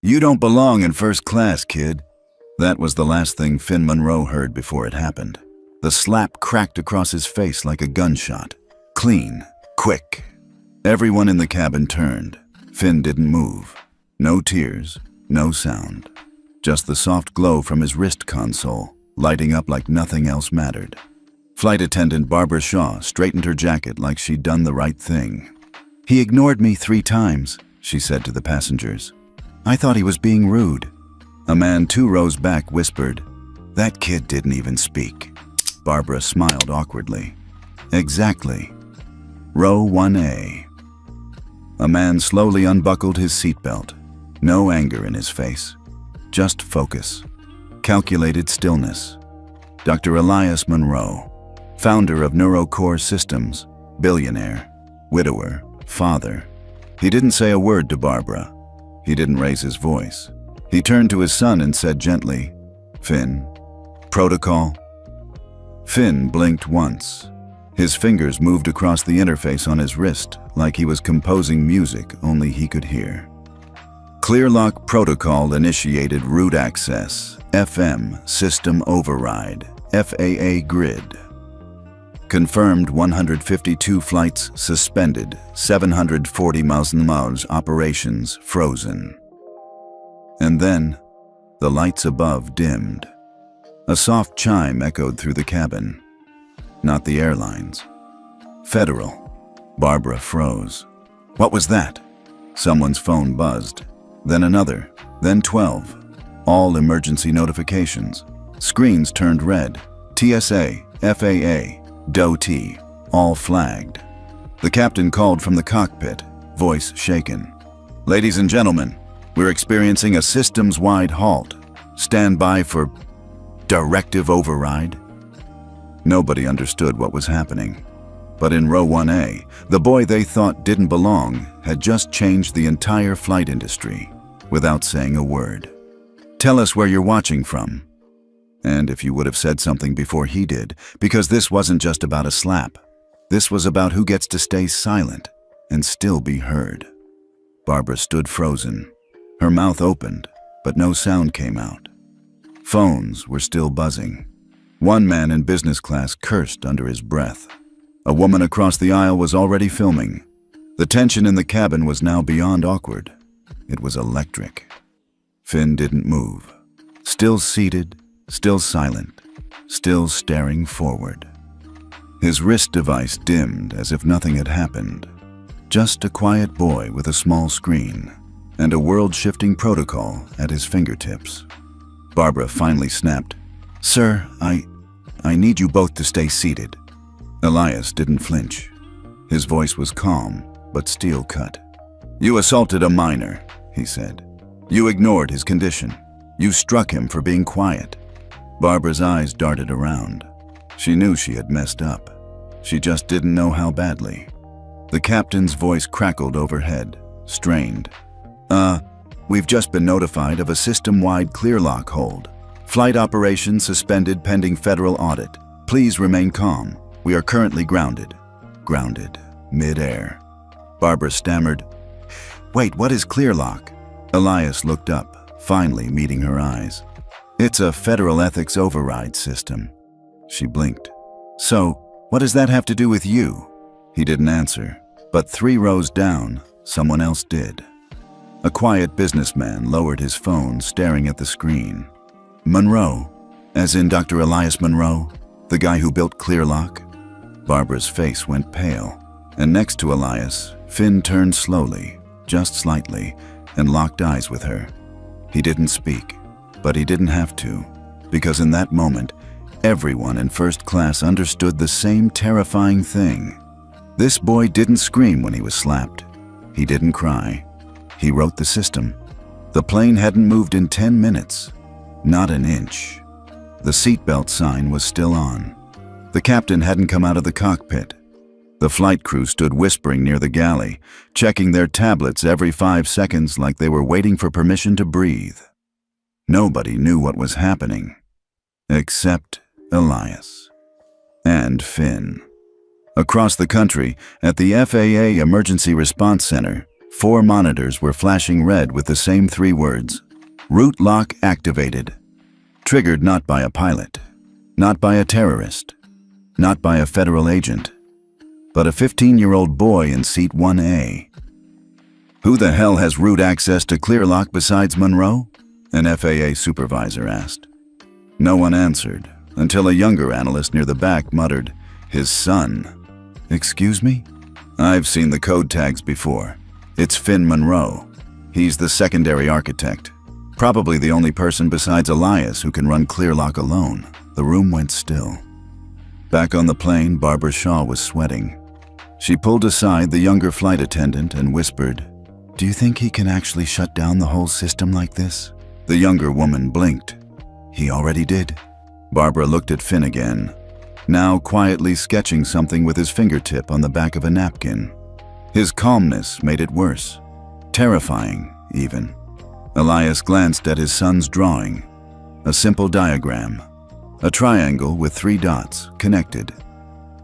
"You don't belong in first class, kid." That was the last thing Finn Monroe heard before it happened. The slap cracked across his face like a gunshot. Clean, quick. Everyone in the cabin turned. Finn didn't move. No tears, no sound. Just the soft glow from his wrist console, lighting up like nothing else mattered. Flight attendant Barbara Shaw straightened her jacket like she'd done the right thing. "He ignored me 3 times, she said to the passengers. "I thought he was being rude." A man 2 rows back whispered, "That kid didn't even speak." Barbara smiled awkwardly. "Exactly. Row 1A. A man slowly unbuckled his seatbelt. No anger in his face. Just focus. Calculated stillness. Dr. Elias Monroe, founder of NeuroCore Systems, billionaire, widower, father. He didn't say a word to Barbara. He didn't raise his voice. He turned to his son and said gently, "Finn, protocol?" Finn blinked once. His fingers moved across the interface on his wrist like he was composing music only he could hear. "Clearlock protocol initiated root access, FM, system override, FAA grid. Confirmed 152 flights suspended, 740 miles operations frozen." And then, the lights above dimmed. A soft chime echoed through the cabin. Not the airlines. Federal. Barbara froze. What was that? Someone's phone buzzed. Then another. Then 12. All emergency notifications. Screens turned red. TSA, FAA, DOT, all flagged. The captain called from the cockpit, voice shaken. "Ladies and gentlemen, we're experiencing a systems-wide halt. Stand by for directive override." Nobody understood what was happening. But in row 1A, the boy they thought didn't belong had just changed the entire flight industry without saying a word. "Tell us where you're watching from." And if you would have said something before he did, because this wasn't just about a slap. This was about who gets to stay silent and still be heard. Barbara stood frozen. Her mouth opened, but no sound came out. Phones were still buzzing. One man in business class cursed under his breath. A woman across the aisle was already filming. The tension in the cabin was now beyond awkward. It was electric. Finn didn't move. Still seated, still silent, still staring forward. His wrist device dimmed as if nothing had happened. Just a quiet boy with a small screen and a world-shifting protocol at his fingertips. Barbara finally snapped, "Sir, I need you both to stay seated." Elias didn't flinch. His voice was calm, but steel-cut. "You assaulted a minor," he said. "You ignored his condition. You struck him for being quiet." Barbara's eyes darted around. She knew she had messed up. She just didn't know how badly. The captain's voice crackled overhead, strained. We've just been notified of a system-wide clearlock hold. Flight operations suspended pending federal audit. Please remain calm. We are currently grounded." Grounded, mid-air. Barbara stammered, "Wait, what is clearlock?" Elias looked up, finally meeting her eyes. "It's a federal ethics override system." She blinked. "So, what does that have to do with you?" He didn't answer, but 3 rows down, someone else did. A quiet businessman lowered his phone, staring at the screen. "Monroe, as in Dr. Elias Monroe, the guy who built Clearlock?" Barbara's face went pale, and next to Elias, Finn turned slowly, just slightly, and locked eyes with her. He didn't speak, but he didn't have to, because in that moment, everyone in first class understood the same terrifying thing. This boy didn't scream when he was slapped. He didn't cry. He wrote the system. The plane hadn't moved in 10 minutes. Not an inch. The seatbelt sign was still on. The captain hadn't come out of the cockpit. The flight crew stood whispering near the galley, checking their tablets every 5 seconds like they were waiting for permission to breathe. Nobody knew what was happening, except Elias and Finn. Across the country, at the FAA Emergency Response Center, 4 monitors were flashing red with the same 3 words: root lock activated. Triggered not by a pilot, not by a terrorist, not by a federal agent, but a 15-year-old boy in seat 1A. Who the hell has root access to ClearLock besides Monroe? An FAA supervisor asked. No one answered, until a younger analyst near the back muttered, "His son." "Excuse me?" "I've seen the code tags before. It's Finn Monroe. He's the secondary architect. Probably the only person besides Elias who can run ClearLock alone." The room went still. Back on the plane, Barbara Shaw was sweating. She pulled aside the younger flight attendant and whispered, "Do you think he can actually shut down the whole system like this?" The younger woman blinked. "He already did." Barbara looked at Finn again, now quietly sketching something with his fingertip on the back of a napkin. His calmness made it worse, terrifying even. Elias glanced at his son's drawing, a simple diagram, a triangle with 3 dots connected.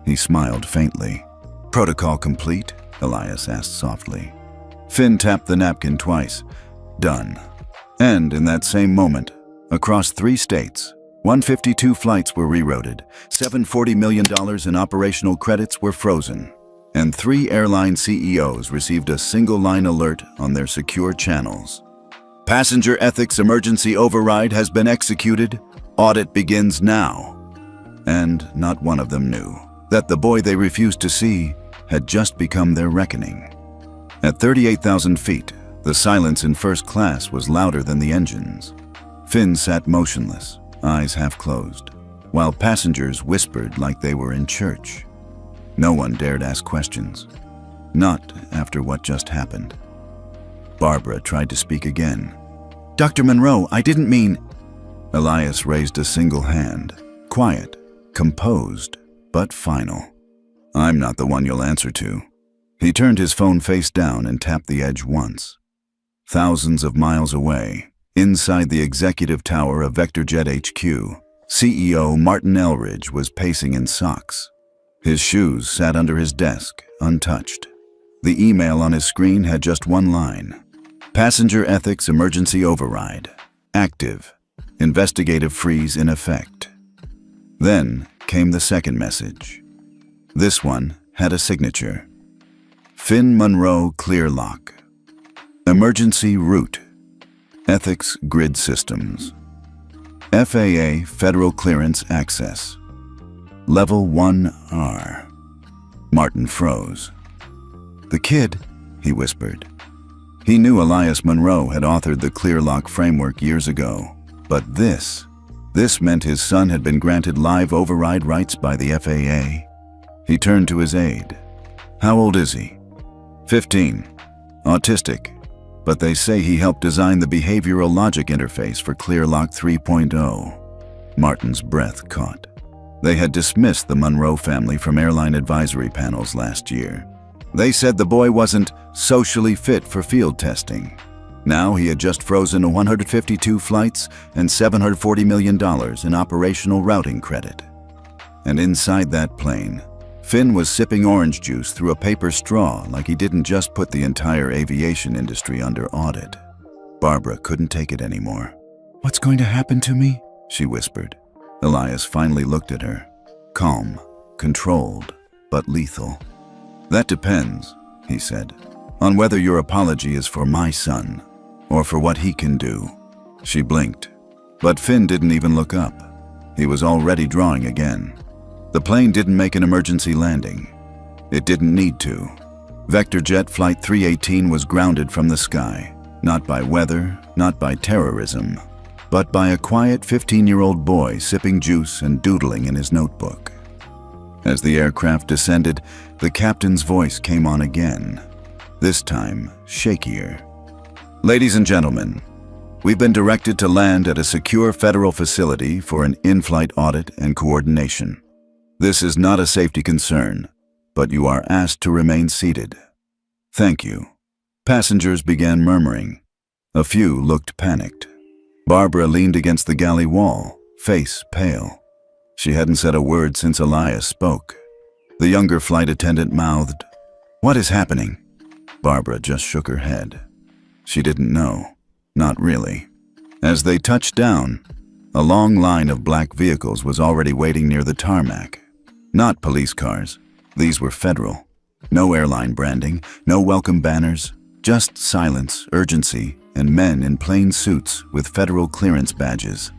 He smiled faintly. "Protocol complete?" Elias asked softly. Finn tapped the napkin twice. "Done." And in that same moment, across 3 states, 152 flights were rerouted, $740 million in operational credits were frozen, and 3 airline CEOs received a single-line alert on their secure channels. Passenger ethics emergency override has been executed. Audit begins now. And not one of them knew that the boy they refused to see had just become their reckoning. At 38,000 feet, the silence in first class was louder than the engines. Finn sat motionless, eyes half closed, while passengers whispered like they were in church. No one dared ask questions. Not after what just happened. Barbara tried to speak again. "Dr. Monroe, I didn't mean—" Elias raised a single hand, quiet, composed, but final. "I'm not the one you'll answer to." He turned his phone face down and tapped the edge once. Thousands of miles away, inside the executive tower of VectorJet HQ, CEO Martin Elridge was pacing in socks. His shoes sat under his desk, untouched. The email on his screen had just one line: "Passenger ethics emergency override. Active. Investigative freeze in effect." Then came the second message. This one had a signature. Finn Monroe ClearLock. Emergency route. Ethics grid systems. FAA federal clearance access. Level 1R. Martin froze. "The kid," he whispered. He knew Elias Monroe had authored the ClearLock framework years ago, but this meant his son had been granted live override rights by the FAA. He turned to his aide. "How old is he?" 15. Autistic, but they say he helped design the behavioral logic interface for ClearLock 3.0. Martin's breath caught. They had dismissed the Monroe family from airline advisory panels last year. They said the boy wasn't socially fit for field testing. Now he had just frozen 152 flights and $740 million in operational routing credit. And inside that plane, Finn was sipping orange juice through a paper straw like he didn't just put the entire aviation industry under audit. Barbara couldn't take it anymore. "What's going to happen to me?" she whispered. Elias finally looked at her, calm, controlled, but lethal. "That depends," he said, "on whether your apology is for my son or for what he can do." She blinked, but Finn didn't even look up. He was already drawing again. The plane didn't make an emergency landing. It didn't need to. VectorJet Flight 318 was grounded from the sky, not by weather, not by terrorism, but by a quiet 15-year-old boy sipping juice and doodling in his notebook. As the aircraft descended, the captain's voice came on again, this time shakier. "Ladies and gentlemen, we've been directed to land at a secure federal facility for an in-flight audit and coordination. This is not a safety concern, but you are asked to remain seated. Thank you." Passengers began murmuring. A few looked panicked. Barbara leaned against the galley wall, face pale. She hadn't said a word since Elias spoke. The younger flight attendant mouthed, "What is happening?" Barbara just shook her head. She didn't know. Not really. As they touched down, a long line of black vehicles was already waiting near the tarmac. Not police cars. These were federal. No airline branding, no welcome banners, just silence, urgency, and men in plain suits with federal clearance badges.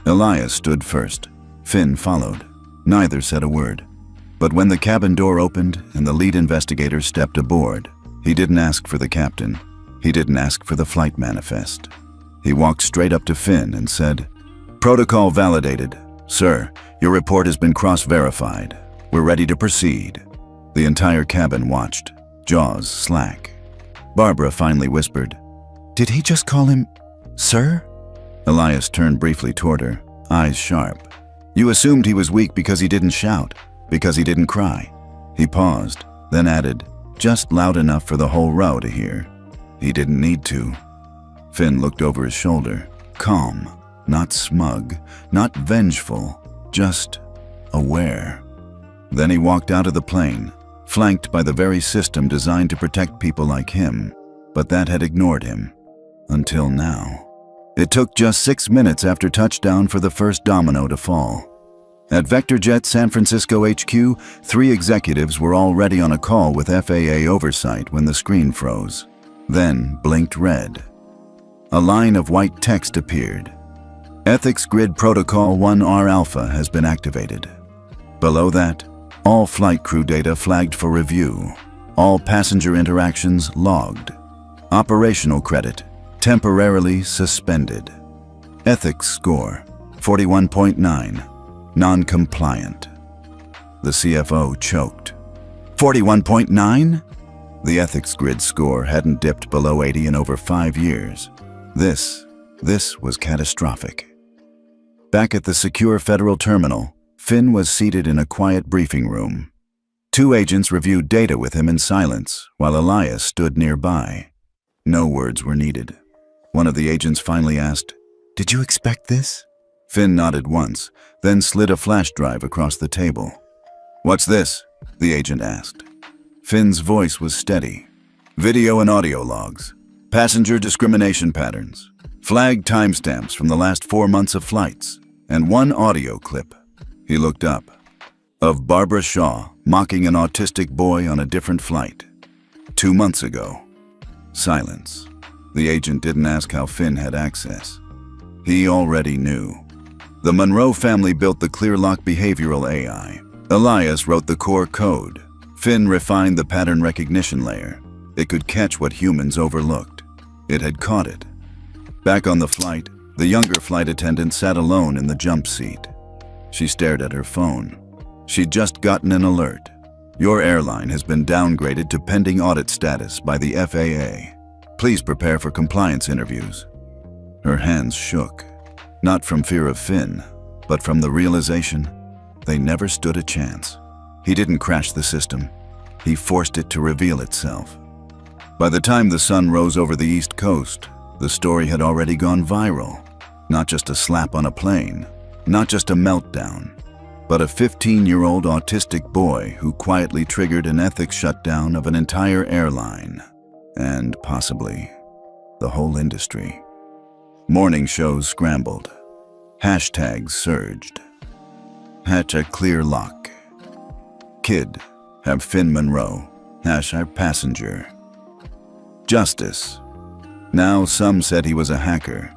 Elias stood first. Finn followed. Neither said a word. But when the cabin door opened and the lead investigator stepped aboard, he didn't ask for the captain. He didn't ask for the flight manifest. He walked straight up to Finn and said, "Protocol validated. Sir, your report has been cross-verified. We're ready to proceed." The entire cabin watched, jaws slack. Barbara finally whispered, "Did he just call him Sir?" Elias turned briefly toward her, eyes sharp. "You assumed he was weak because he didn't shout, because he didn't cry." He paused, then added, just loud enough for the whole row to hear, "He didn't need to." Finn looked over his shoulder, calm, not smug, not vengeful, just aware. Then he walked out of the plane, flanked by the very system designed to protect people like him, but that had ignored him. Until now. It took just 6 minutes after touchdown for the first domino to fall. At VectorJet San Francisco HQ, 3 executives were already on a call with FAA oversight when the screen froze, then blinked red. A line of white text appeared. Ethics Grid Protocol 1R Alpha has been activated. Below that, all flight crew data flagged for review. All passenger interactions logged. Operational credit temporarily suspended. Ethics score 41.9. Non-compliant. The CFO choked. 41.9? The ethics grid score hadn't dipped below 80 in over 5 years. This was catastrophic. Back at the secure federal terminal, Finn was seated in a quiet briefing room. 2 agents reviewed data with him in silence, while Elias stood nearby. No words were needed. One of the agents finally asked, "Did you expect this?" Finn nodded once, then slid a flash drive across the table. "What's this?" the agent asked. Finn's voice was steady. "Video and audio logs. Passenger discrimination patterns. Flagged timestamps from the last 4 months of flights. And 1 audio clip." He looked up. Of Barbara Shaw mocking an autistic boy on a different flight. 2 months ago. Silence. The agent didn't ask how Finn had access. He already knew. The Monroe family built the ClearLock behavioral AI. Elias wrote the core code. Finn refined the pattern recognition layer. It could catch what humans overlooked. It had caught it. Back on the flight, the younger flight attendant sat alone in the jump seat. She stared at her phone. She'd just gotten an alert. "Your airline has been downgraded to pending audit status by the FAA. Please prepare for compliance interviews." Her hands shook, not from fear of Finn, but from the realization they never stood a chance. He didn't crash the system. He forced it to reveal itself. By the time the sun rose over the East Coast, the story had already gone viral. Not just a slap on a plane, not just a meltdown, but a 15-year-old autistic boy who quietly triggered an ethics shutdown of an entire airline, and possibly the whole industry. Morning shows scrambled. Hashtags surged. Hashtag ClearLock. Kid, have Finn Monroe. Hashtag passenger. Justice. Now some said he was a hacker.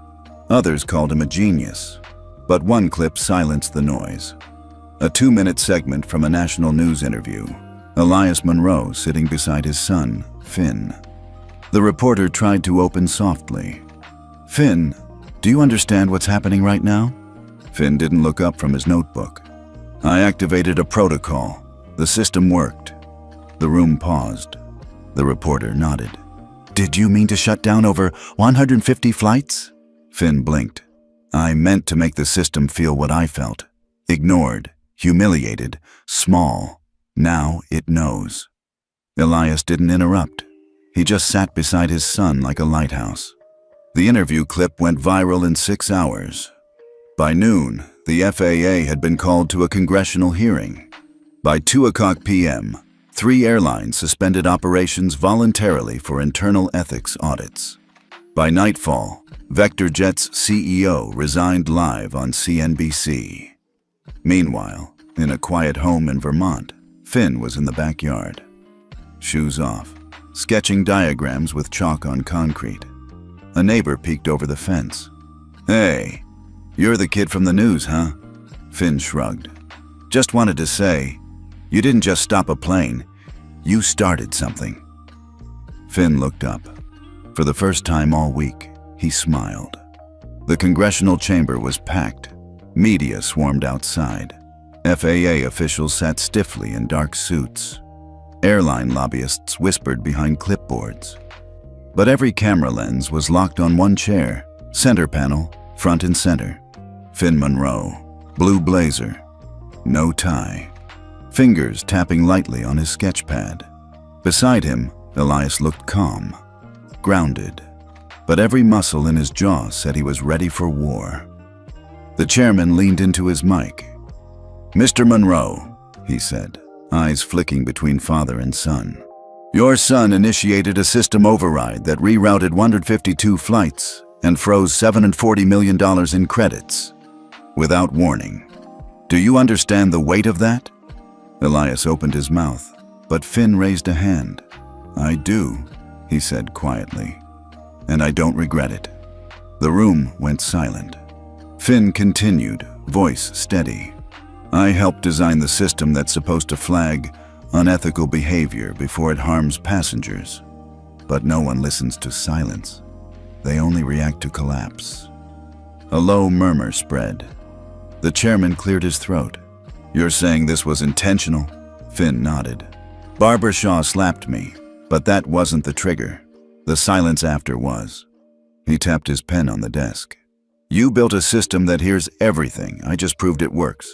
Others called him a genius. But one clip silenced the noise. A 2-minute segment from a national news interview. Elias Monroe sitting beside his son, Finn. The reporter tried to open softly. "Finn, do you understand what's happening right now?" Finn didn't look up from his notebook. "I activated a protocol. The system worked." The room paused. The reporter nodded. "Did you mean to shut down over 150 flights?" Finn blinked. "I meant to make the system feel what I felt. Ignored, humiliated, small. Now it knows." Elias didn't interrupt. He just sat beside his son like a lighthouse. The interview clip went viral in 6 hours. By noon, the FAA had been called to a congressional hearing. By 2 o'clock p.m., 3 airlines suspended operations voluntarily for internal ethics audits. By nightfall, VectorJet's CEO resigned live on CNBC. Meanwhile, in a quiet home in Vermont, Finn was in the backyard. Shoes off, sketching diagrams with chalk on concrete. A neighbor peeked over the fence. "Hey, you're the kid from the news, huh?" Finn shrugged. "Just wanted to say, you didn't just stop a plane, you started something." Finn looked up. For the first time all week, he smiled. The congressional chamber was packed. Media swarmed outside. FAA officials sat stiffly in dark suits. Airline lobbyists whispered behind clipboards. But every camera lens was locked on one chair, center panel, front and center. Finn Monroe, blue blazer, no tie, fingers tapping lightly on his sketch pad. Beside him, Elias looked calm, grounded, but every muscle in his jaw said he was ready for war. The chairman leaned into his mic. "Mr. Monroe," he said, eyes flicking between father and son. "Your son initiated a system override that rerouted 152 flights and froze $740 million in credits, without warning. Do you understand the weight of that?" Elias opened his mouth, but Finn raised a hand. "I do," he said quietly, "and I don't regret it." The room went silent. Finn continued, voice steady. "I helped design the system that's supposed to flag unethical behavior before it harms passengers. But no one listens to silence. They only react to collapse." A low murmur spread. The chairman cleared his throat. "You're saying this was intentional?" Finn nodded. "Barbara Shaw slapped me, but that wasn't the trigger. The silence after was." He tapped his pen on the desk. "You built a system that hears everything. I just proved it works."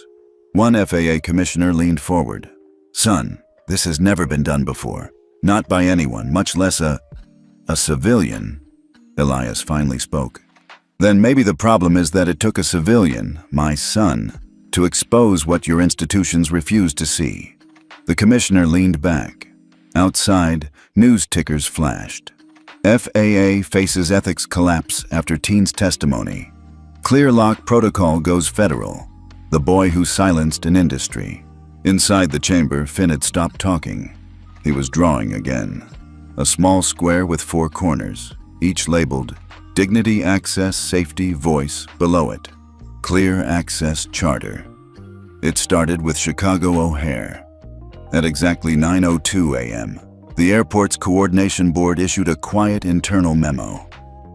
One FAA commissioner leaned forward. "Son, this has never been done before. Not by anyone, much less a civilian." Elias finally spoke. "Then maybe the problem is that it took a civilian, my son, to expose what your institutions refused to see." The commissioner leaned back. Outside, news tickers flashed. "FAA faces ethics collapse after teen's testimony. Clear lock protocol goes federal. The boy who silenced an industry." Inside the chamber, Finn had stopped talking. He was drawing again. A small square with 4 corners, each labeled Dignity, Access, Safety, Voice below it. Clear Access Charter. It started with Chicago O'Hare. At exactly 9:02 a.m., the airport's coordination board issued a quiet internal memo.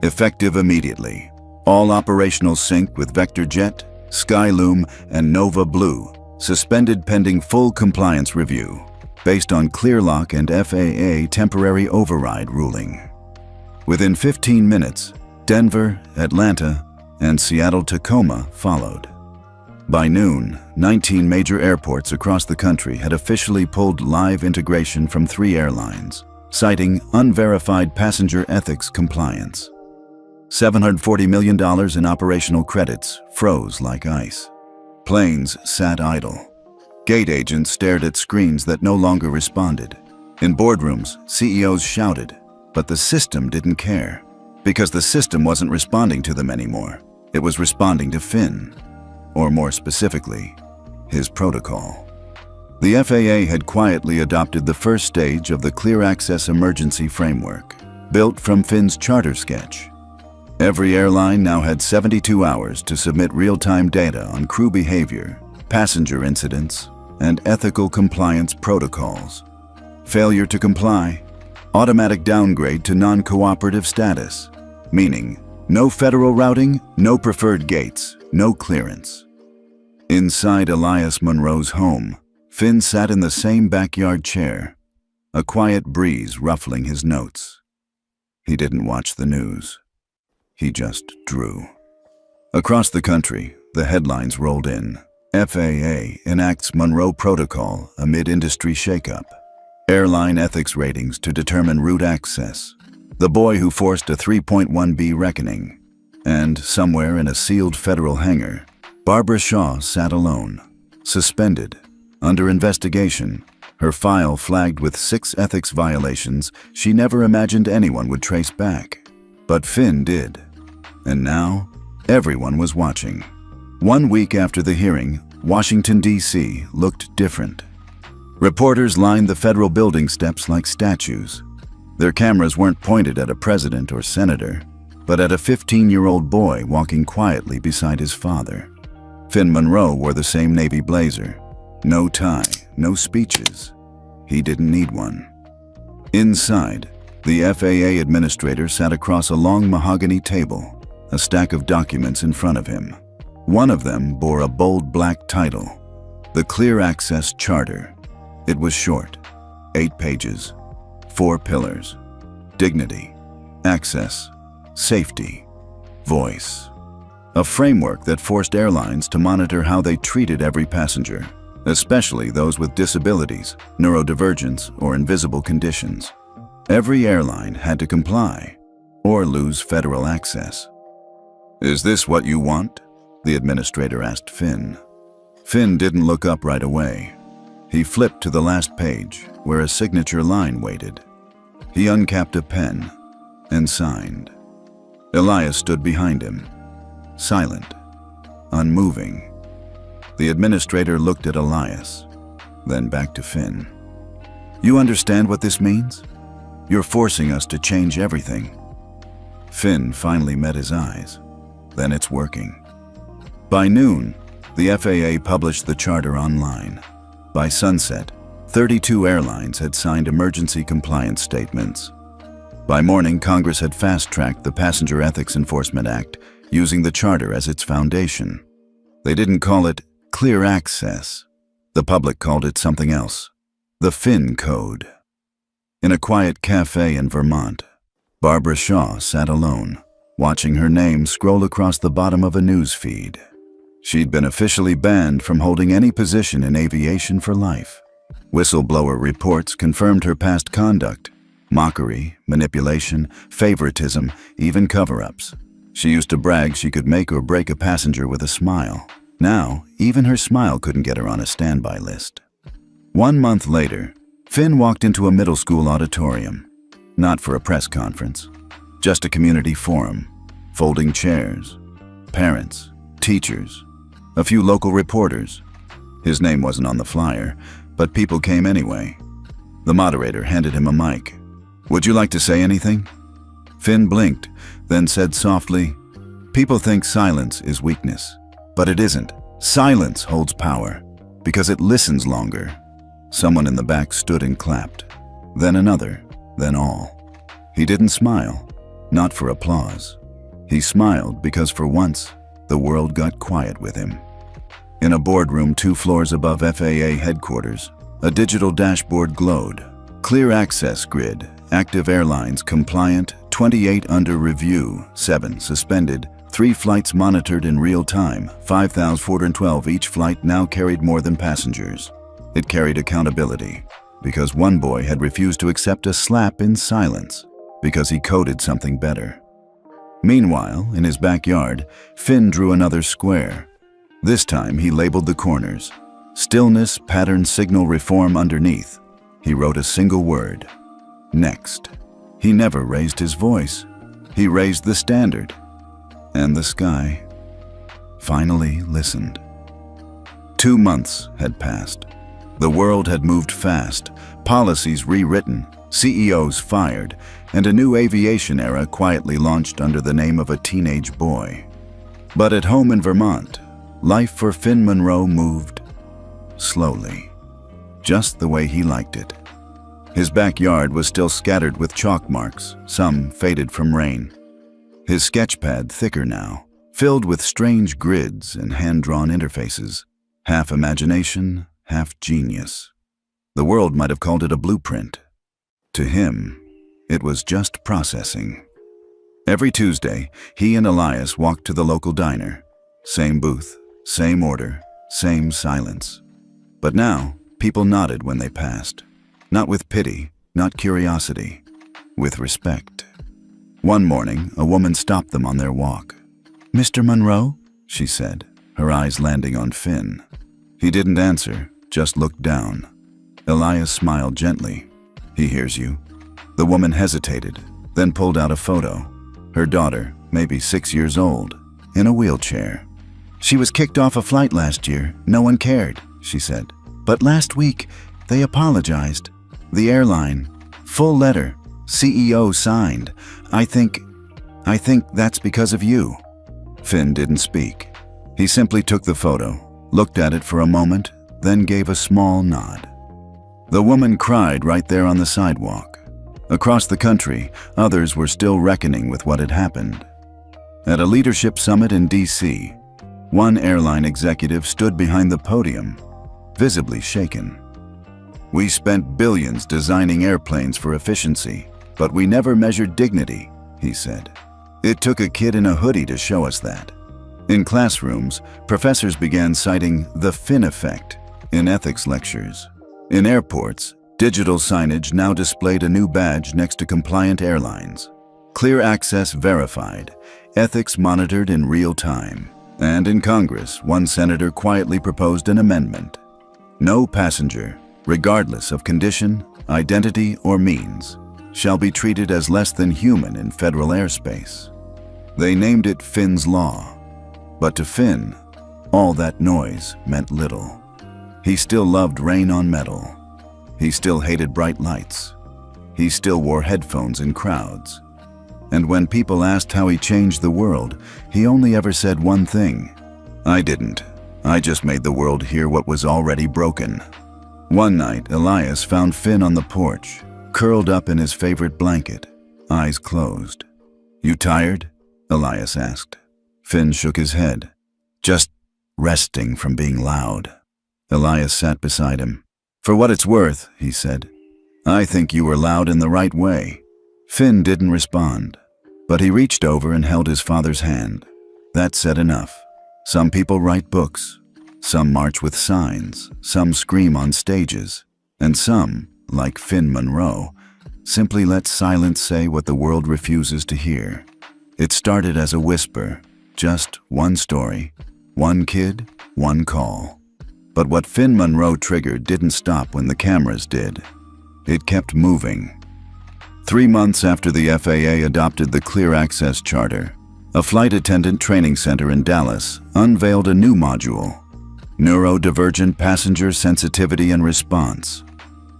Effective immediately. All operational sync with VectorJet, Skyloom, and Nova Blue suspended pending full compliance review, based on ClearLock and FAA temporary override ruling. Within 15 minutes, Denver, Atlanta, and Seattle-Tacoma followed. By noon, 19 major airports across the country had officially pulled live integration from 3 airlines, citing unverified passenger ethics compliance. $740 million in operational credits froze like ice. Planes sat idle. Gate agents stared at screens that no longer responded. In boardrooms, CEOs shouted, but the system didn't care, because the system wasn't responding to them anymore. It was responding to Finn, or more specifically, his protocol. The FAA had quietly adopted the first stage of the Clear Access Emergency Framework, built from Finn's charter sketch. Every airline now had 72 hours to submit real-time data on crew behavior, passenger incidents, and ethical compliance protocols. Failure to comply, automatic downgrade to non-cooperative status, meaning no federal routing, no preferred gates, no clearance. Inside Elias Monroe's home, Finn sat in the same backyard chair, a quiet breeze ruffling his notes. He didn't watch the news. He just drew. Across the country, the headlines rolled in. FAA enacts Monroe Protocol amid industry shakeup. Airline ethics ratings to determine route access. The boy who forced a 3.1B reckoning. And somewhere in a sealed federal hangar, Barbara Shaw sat alone, suspended, under investigation, her file flagged with 6 ethics violations she never imagined anyone would trace back. But Finn did. And now, everyone was watching. 1 week after the hearing, Washington, D.C. looked different. Reporters lined the federal building steps like statues. Their cameras weren't pointed at a president or senator, but at a 15-year-old boy walking quietly beside his father. Finn Monroe wore the same navy blazer. No tie, no speeches. He didn't need one. Inside, the FAA administrator sat across a long mahogany table, a stack of documents in front of him. One of them bore a bold black title, the Clear Access Charter. It was short, 8 pages, 4 pillars: dignity, access, safety, voice. A framework that forced airlines to monitor how they treated every passenger, especially those with disabilities, neurodivergence, or invisible conditions. Every airline had to comply or lose federal access. "Is this what you want?" the administrator asked Finn. Finn didn't look up right away. He flipped to the last page, where a signature line waited. He uncapped a pen and signed. Elias stood behind him, silent, unmoving. The administrator looked at Elias, then back to Finn. "You understand what this means? You're forcing us to change everything." Finn finally met his eyes. Then it's working. By noon, the FAA published the charter online. By sunset, 32 airlines had signed emergency compliance statements. By morning, Congress had fast-tracked the Passenger Ethics Enforcement Act, using the charter as its foundation. They didn't call it Clear Access. The public called it something else: the Finn Code. In a quiet cafe in Vermont, Barbara Shaw sat alone, watching her name scroll across the bottom of a news feed. She'd been officially banned from holding any position in aviation for life. Whistleblower reports confirmed her past conduct: mockery, manipulation, favoritism, even cover-ups. She used to brag she could make or break a passenger with a smile. Now, even her smile couldn't get her on a standby list. 1 month later, Finn walked into a middle school auditorium. Not for a press conference, just a community forum. Folding chairs, parents, teachers, a few local reporters. His name wasn't on the flyer, but people came anyway. The moderator handed him a mic. "Would you like to say anything?" Finn blinked, then said softly, "People think silence is weakness, but it isn't. Silence holds power, because it listens longer." Someone in the back stood and clapped. Then another, then all. He didn't smile, not for applause. He smiled because for once, the world got quiet with him. In a boardroom 2 floors above FAA headquarters, a digital dashboard glowed. Clear access grid, active airlines compliant, 28 under review, 7 suspended, 3 flights monitored in real time, 5,412 each flight now carried more than passengers. It carried accountability, because one boy had refused to accept a slap in silence, because he coded something better. Meanwhile, in his backyard, Finn drew another square. This time he labeled the corners. Stillness, pattern, signal, reform underneath. He wrote a single word: next. He never raised his voice. He raised the standard. And the sky finally listened. 2 months had passed. The world had moved fast, policies rewritten, CEOs fired, and a new aviation era quietly launched under the name of a teenage boy. But at home in Vermont, life for Finn Monroe moved slowly, just the way he liked it. His backyard was still scattered with chalk marks, some faded from rain. His sketchpad thicker now, filled with strange grids and hand-drawn interfaces, half imagination, half genius. The world might have called it a blueprint. To him, it was just processing. Every Tuesday, he and Elias walked to the local diner. Same booth, same order, same silence. But now, people nodded when they passed. Not with pity, not curiosity, with respect. One morning, a woman stopped them on their walk. "Mr. Monroe?" she said, her eyes landing on Finn. He didn't answer, just looked down. Elias smiled gently. He hears you. The woman hesitated, then pulled out a photo. Her daughter, maybe 6 years old, in a wheelchair. She was kicked off a flight last year. No one cared, she said. But last week, they apologized. The airline, full letter, CEO signed. I think that's because of you. Finn didn't speak. He simply took the photo, looked at it for a moment, then gave a small nod. The woman cried right there on the sidewalk. Across the country, others were still reckoning with what had happened. At a leadership summit in D.C., one airline executive stood behind the podium, visibly shaken. "We spent billions designing airplanes for efficiency, but we never measured dignity," he said. "It took a kid in a hoodie to show us that." In classrooms, professors began citing the Finn effect in ethics lectures. In airports, digital signage now displayed a new badge next to compliant airlines. Clear access verified, ethics monitored in real time. And in Congress, one senator quietly proposed an amendment. No passenger, regardless of condition, identity, or means, shall be treated as less than human in federal airspace. They named it Finn's Law. But to Finn, all that noise meant little. He still loved rain on metal. He still hated bright lights. He still wore headphones in crowds. And when people asked how he changed the world, he only ever said one thing: "I didn't. I just made the world hear what was already broken." One night, Elias found Finn on the porch, curled up in his favorite blanket, eyes closed. "You tired?" Elias asked. Finn shook his head. "Just resting from being loud." Elias sat beside him. "For what it's worth," he said, "I think you were loud in the right way." Finn didn't respond, but he reached over and held his father's hand. That said enough. Some people write books, some march with signs, some scream on stages, and some, like Finn Monroe, simply let silence say what the world refuses to hear. It started as a whisper, just one story, one kid, one call. But what Finn Monroe triggered didn't stop when the cameras did. It kept moving. 3 months after the FAA adopted the Clear Access Charter, a flight attendant training center in Dallas unveiled a new module, Neurodivergent Passenger Sensitivity and Response,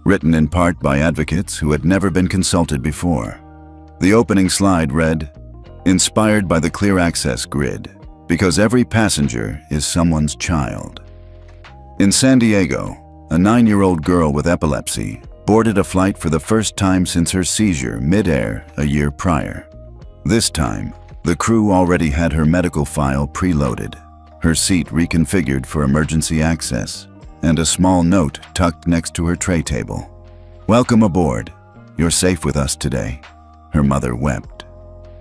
written in part by advocates who had never been consulted before. The opening slide read, "Inspired by the Clear Access Grid, because every passenger is someone's child." In San Diego, a 9-year-old girl with epilepsy boarded a flight for the first time since her seizure mid-air a year prior. This time, the crew already had her medical file preloaded, her seat reconfigured for emergency access, and a small note tucked next to her tray table. "Welcome aboard. You're safe with us today." Her mother wept.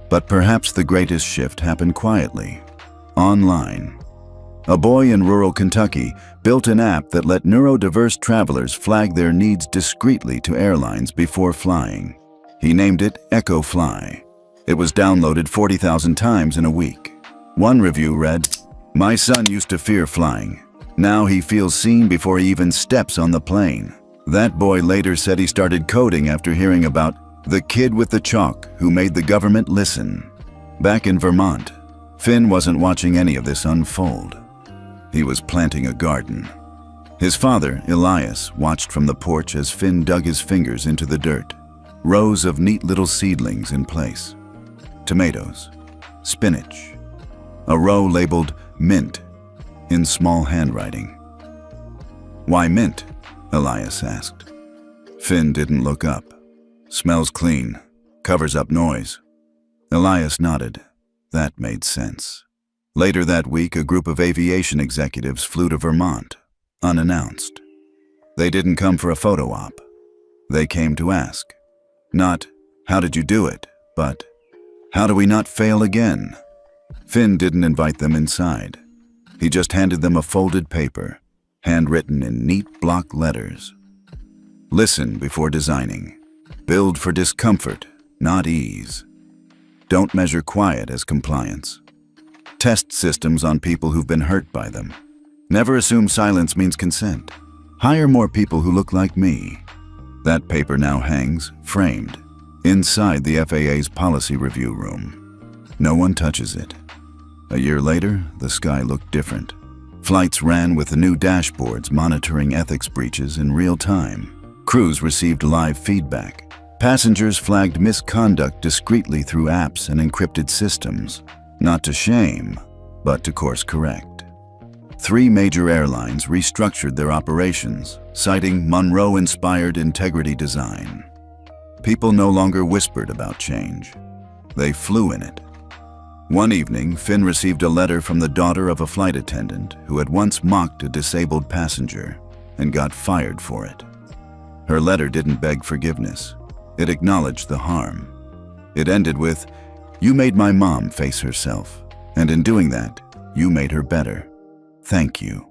But perhaps the greatest shift happened quietly, online. A boy in rural Kentucky built an app that let neurodiverse travelers flag their needs discreetly to airlines before flying. He named it Echo Fly. It was downloaded 40,000 times in a week. One review read, "My son used to fear flying. Now he feels seen before he even steps on the plane." That boy later said he started coding after hearing about the kid with the chalk who made the government listen. Back in Vermont, Finn wasn't watching any of this unfold. He was planting a garden. His father, Elias, watched from the porch as Finn dug his fingers into the dirt, rows of neat little seedlings in place. Tomatoes, spinach, a row labeled mint in small handwriting. "Why mint?" Elias asked. Finn didn't look up. "Smells clean, covers up noise." Elias nodded. That made sense. Later that week, a group of aviation executives flew to Vermont, unannounced. They didn't come for a photo op. They came to ask. Not, "How did you do it?" but, "How do we not fail again?" Finn didn't invite them inside. He just handed them a folded paper, handwritten in neat block letters. "Listen before designing. Build for discomfort, not ease. Don't measure quiet as compliance. Test systems on people who've been hurt by them. Never assume silence means consent. Hire more people who look like me. That paper now hangs, framed, inside the FAA's policy review room. No one touches it. A year later, the sky looked different. Flights ran with the new dashboards monitoring ethics breaches in real time. Crews received live feedback. Passengers flagged misconduct discreetly through apps and encrypted systems, not to shame, but to course correct. 3 major airlines restructured their operations, citing Monroe-inspired integrity design. People no longer whispered about change. They flew in it. One evening, Finn received a letter from the daughter of a flight attendant who had once mocked a disabled passenger and got fired for it. Her letter didn't beg forgiveness. It acknowledged the harm. It ended with, "You made my mom face herself, and in doing that, you made her better. Thank you."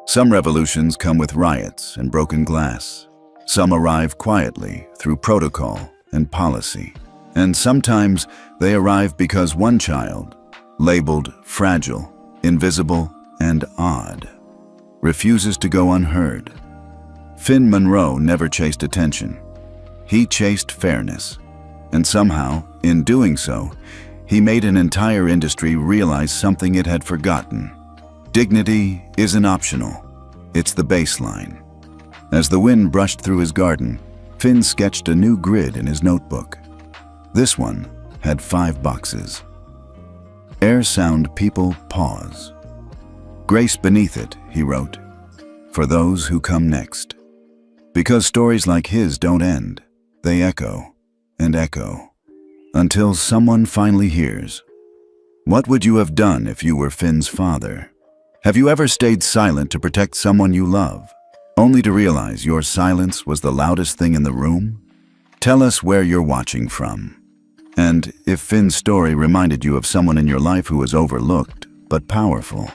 Some revolutions come with riots and broken glass. Some arrive quietly through protocol and policy. And sometimes they arrive because one child, labeled fragile, invisible, and odd, refuses to go unheard. Finn Monroe never chased attention. He chased fairness. And somehow, in doing so, he made an entire industry realize something it had forgotten. Dignity isn't optional. It's the baseline. As the wind brushed through his garden, Finn sketched a new grid in his notebook. This one had 5 boxes. Air, sound, people, pause. Grace beneath it, he wrote, for those who come next. Because stories like his don't end. They echo and echo until someone finally hears. What would you have done if you were Finn's father? Have you ever stayed silent to protect someone you love, only to realize your silence was the loudest thing in the room? Tell us where you're watching from. And if Finn's story reminded you of someone in your life who was overlooked but powerful.